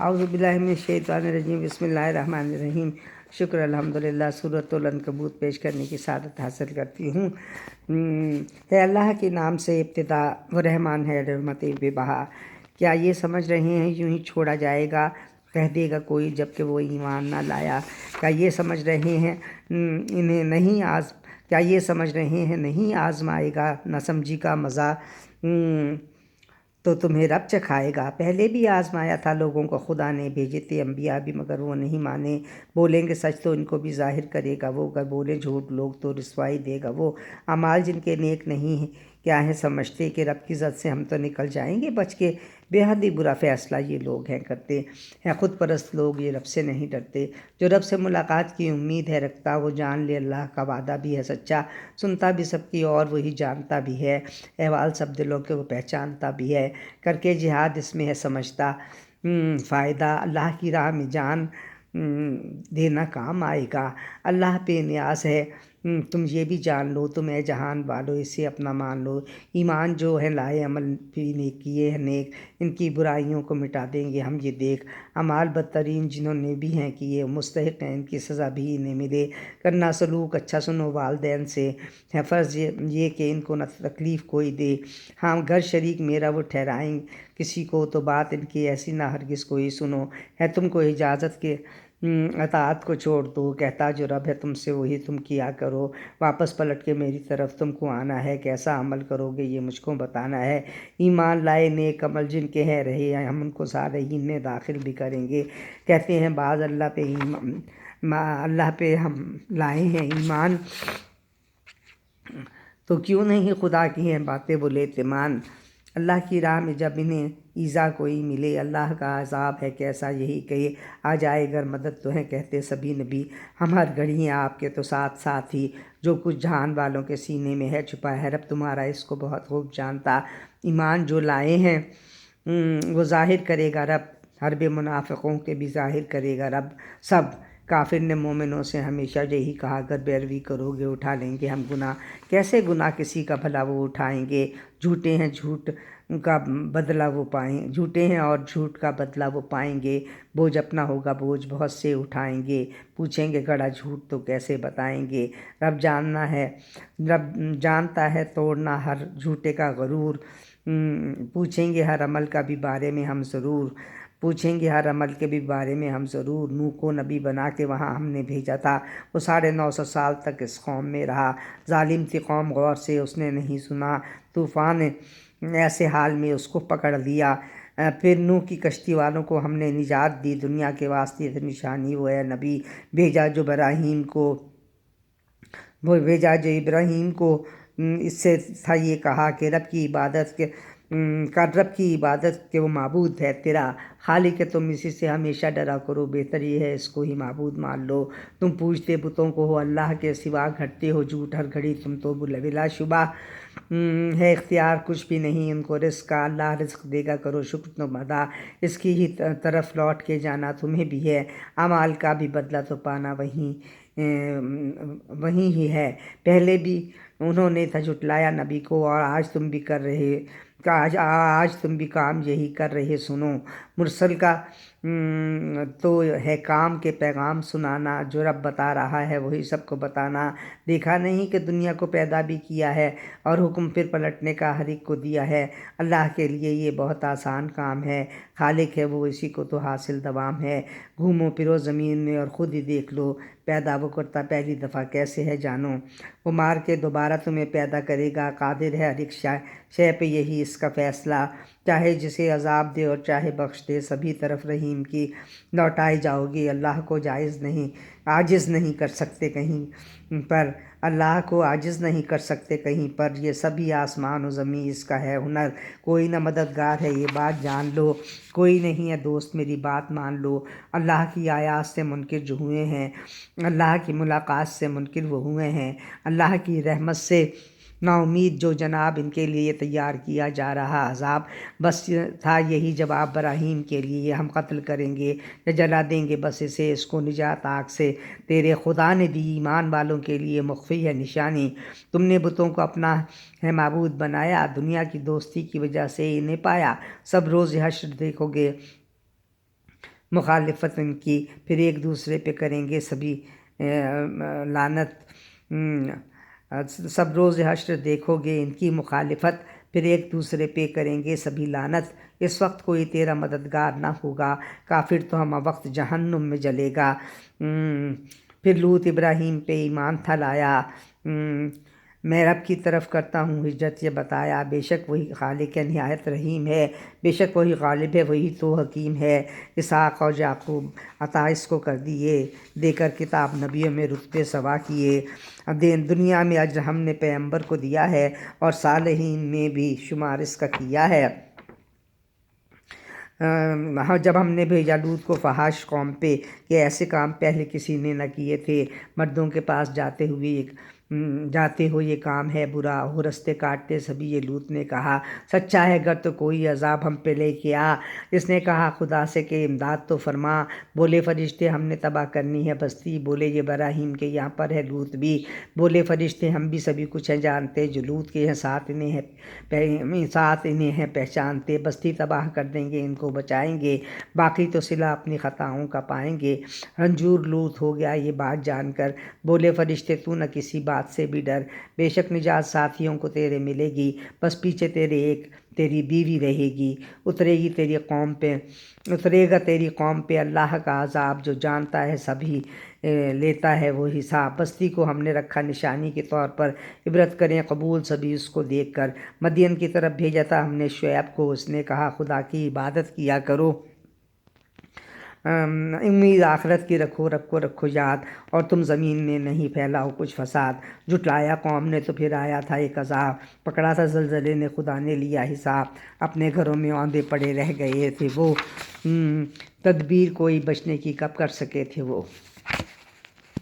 اعوذ باللہ من الشیطان الرجیم، بسم اللہ الرحمن الرحیم۔ شکر الحمدللہ سورۃ العنکبوت پیش کرنے کی سعادت حاصل کرتی ہوں۔ ہے اللہ کے نام سے ابتدا، وہ رحمان ہے رحمت بے بہا۔ کیا یہ سمجھ رہے ہیں یوں ہی چھوڑا جائے گا؟ کہہ دے گا کوئی جب کہ وہ ایمان نہ لایا۔ کیا یہ سمجھ رہے ہیں نہیں آزمائے گا نہ سمجھی کا مزہ تو تمہیں رب چکھائے گا۔ پہلے بھی آزمایا تھا لوگوں کو خدا نے، بھیجے تھے انبیاء بھی مگر وہ نہیں مانے۔ بولیں گے سچ تو ان کو بھی ظاہر کرے گا وہ، اگر بولے جھوٹ لوگ تو رسوائی دے گا وہ۔ اعمال جن کے نیک نہیں ہیں کیا ہے سمجھتے کہ رب کی زد سے ہم تو نکل جائیں گے بچ کے؟ بے حد ہی برا فیصلہ یہ لوگ کرتے ہیں خود پرست لوگ، یہ رب سے نہیں ڈرتے۔ جو رب سے ملاقات کی امید ہے رکھتا، وہ جان لے اللہ کا وعدہ بھی ہے سچا، سنتا بھی سب کی اور وہی جانتا بھی ہے، احوال سب دلوں کے وہ پہچانتا بھی ہے۔ کر کے جہاد اس میں ہے سمجھتا فائدہ، اللہ کی راہ میں جان دینا کام آئے گا۔ اللہ پہ نیاز ہے تم یہ بھی جان لو، تم اے جہان والو اسے اپنا مان لو۔ ایمان جو ہے لائے عمل بھی نیک کیے ہیں نیک، ان کی برائیوں کو مٹا دیں گے ہم یہ دیکھ۔ اعمال بدترین جنہوں نے بھی ہیں کیے، مستحق ہیں ان کی سزا بھی انہیں ملے۔ کرنا سلوک اچھا سنو والدین سے، ہے فرض یہ کہ ان کو نہ تکلیف کوئی دے۔ ہاں گر شریک میرا وہ ٹھہرائیں کسی کو، تو بات ان کی ایسی نہ ہرگز کوئی سنو۔ ہے تم کو اجازت کے اطاعت کو چھوڑ دو، کہتا جو رب ہے تم سے وہی تم کیا کرو۔ واپس پلٹ کے میری طرف تم کو آنا ہے، کیسا عمل کرو گے یہ مجھ کو بتانا ہے۔ ایمان لائے نیک عمل جن کے ہیں رہے، ہم ان کو صالحین میں داخل بھی کریں گے۔ کہتے ہیں بعض اللہ پہ ہم لائے ہیں ایمان، تو کیوں نہیں خدا کی ہیں باتیں وہ لیتے مان۔ اللہ کی راہ میں جب انہیں ایذا کوئی ملے، اللہ کا عذاب ہے کیسا یہی کہے، آ جائے گر مدد تو ہیں کہتے سبھی نبی، ہم ہر گھڑی ہیں آپ کے تو ساتھ ساتھ ہی، جو کچھ جہان والوں کے سینے میں ہے چھپا ہے رب تمہارا اس کو بہت خوب جانتا۔ ایمان جو لائے ہیں وہ ظاہر کرے گا رب، حرب منافقوں کے بھی ظاہر کرے گا رب سب۔ کافر نے مومنوں سے ہمیشہ یہی کہا اگر پیروی کرو گے اٹھا لیں گے ہم گناہ۔ کیسے گناہ کسی کا بھلا وہ اٹھائیں گے؟ جھوٹے ہیں اور جھوٹ کا بدلہ وہ پائیں گے۔ بوجھ اپنا ہوگا بوجھ بہت سے اٹھائیں گے، پوچھیں گے گڑا جھوٹ تو کیسے بتائیں گے۔ رب جانتا ہے توڑنا ہر جھوٹے کا غرور، پوچھیں گے ہر عمل کا بھی بارے میں ہم ضرور۔ نوح کو نبی بنا کے وہاں ہم نے بھیجا تھا، وہ 950 سال تک اس قوم میں رہا۔ ظالم تھی قوم غور سے اس نے نہیں سنا، طوفان ایسے حال میں اس کو پکڑ لیا۔ پھر نوح کی کشتی والوں کو ہم نے نجات دی، دنیا کے واسطے نشانی وہ ہے نبی بھیجا جو ابراہیم کو اس سے تھا یہ کہا کہ رب کی عبادت کے وہ معبود ہے تیرا خالق ہے، تم اسی سے ہمیشہ ڈرا کرو، بہتر یہ ہے اس کو ہی معبود مان لو۔ تم پوجتے بتوں کو ہو اللہ کے سوا، گھٹتے ہو جھوٹ ہر گھڑی تم تو بلا شبہ ہے اختیار کچھ بھی نہیں ان کو رزق کا، اللہ رزق دے گا کرو شکر تم ادا، اس کی ہی طرف لوٹ کے جانا تمہیں بھی ہے، اعمال کا بھی بدلہ تو پانا وہیں ہی ہے۔ پہلے بھی انہوں نے تھا جھٹلایا نبی کو، اور آج تم بھی کام یہی کر رہے سنو۔ مرسل کا تو ہے کام کے پیغام سنانا، جو رب بتا رہا ہے وہی سب کو بتانا۔ دیکھا نہیں کہ دنیا کو پیدا بھی کیا ہے، اور حکم پھر پلٹنے کا ہر ایک کو دیا ہے۔ اللہ کے لیے یہ بہت آسان کام ہے، خالق ہے وہ اسی کو تو حاصل دوام ہے۔ گھومو پھرو زمین میں اور خود ہی دیکھ لو، پیدا وہ کرتا پہلی دفعہ کیسے ہے جانو۔ وہ مار کے دوبارہ تمہیں پیدا کرے گا، قادر ہے ہر ایک شے پہ یہی اس کا فیصلہ، چاہے جسے عذاب دے اور چاہے بخش دے، سبھی طرف رحیم کی لوٹائے جاؤ گے۔ اللہ کو عاجز نہیں کر سکتے کہیں پر، یہ سبھی آسمان و زمین اس کا ہے ہنر، کوئی نہ مددگار ہے یہ بات جان لو، کوئی نہیں ہے دوست میری بات مان لو۔ اللہ کی آیات سے منکر جو ہوئے ہیں، اللہ کی ملاقات سے منکر وہ ہوئے ہیں، اللہ کی رحمت سے نا امید جو جناب ان کے لیے تیار کیا جا رہا عذاب، بس تھا یہی جواب ابراہیم کے لیے، ہم قتل کریں گے یا جلا دیں گے بس اسے، اس کو نجات آگ سے تیرے خدا نے دی، ایمان والوں کے لیے مخفی ہے نشانی۔ تم نے بتوں کو اپنا ہے معبود بنایا، دنیا کی دوستی کی وجہ سے انہیں پایا، سب روز حشر دیکھو گے مخالفت ان کی، پھر ایک دوسرے پہ کریں گے سبھی لعنت۔ سب روز حشر دیکھو گے ان کی مخالفت، پھر ایک دوسرے پہ کریں گے سبھی لعنت۔ اس وقت کوئی تیرا مددگار نہ ہوگا، کافر تو ہم وقت جہنم میں جلے گا۔ پھر لوط ابراہیم پہ ایمان تھا لایا، میں رب کی طرف کرتا ہوں ہجرت یہ بتایا، بے شک وہی خالق نہایت رحیم ہے، بے شک وہی غالب ہے، وہی تو حکیم ہے۔ اسحاق اور یعقوب عطا اس کو کر دیے، دے کر کتاب نبیوں میں رتبے سوا کیے۔ دنیا میں اجر ہم نے پیغمبر کو دیا ہے، اور صالحین میں بھی شمار اس کا کیا ہے۔ جب ہم نے بھیجا لوط کو فحاش قوم پہ کہ ایسے کام پہلے کسی نے نہ کیے تھے، مردوں کے پاس جاتے ہو یہ کام ہے برا، وہ رستے کاٹتے سبھی یہ لوط نے کہا سچا ہے گر تو کوئی عذاب ہم پہ لے کے آ۔ اس نے کہا خدا سے کہ امداد تو فرما، بولے فرشتے ہم نے تباہ کرنی ہے بستی، بولے یہ ابراہیم کے یہاں پر ہے لوط بھی، بولے فرشتے ہم بھی سبھی کچھ ہیں جانتے، جو لوط کے ہیں ساتھ انہیں ہیں پہچانتے، بستی تباہ کر دیں گے ان کو بچائیں گے، باقی تو صلہ اپنی خطاؤں کا پائیں گے۔ رنجور لوط ہو گیا یہ بات جان کر، بولے فرشتے تو نہ کسی بات سے بھی ڈر، بے شک نجات ساتھیوں کو تیرے ملے گی، بس پیچھے تیری بیوی رہے گی، اترے گا تیری قوم پہ اللہ کا عذاب، جو جانتا ہے سبھی لیتا ہے وہ حساب۔ بستی کو ہم نے رکھا نشانی کے طور پر، عبرت کریں قبول سبھی اس کو دیکھ کر۔ مدین کی طرف بھیجا تھا ہم نے شعیب کو، اس نے کہا خدا کی عبادت کیا کرو، امید آخرت کی رکھو، رب کو رکھو یاد، اور تم زمین میں نہیں پھیلاؤ کچھ فساد۔ جھٹلایا قوم نے تو پھر آیا تھا ایک عذاب، پکڑا تھا زلزلے نے خدا نے لیا حساب، اپنے گھروں میں اوندے پڑے رہ گئے تھے وہ، تدبیر کوئی بچنے کی کب کر سکے تھے وہ۔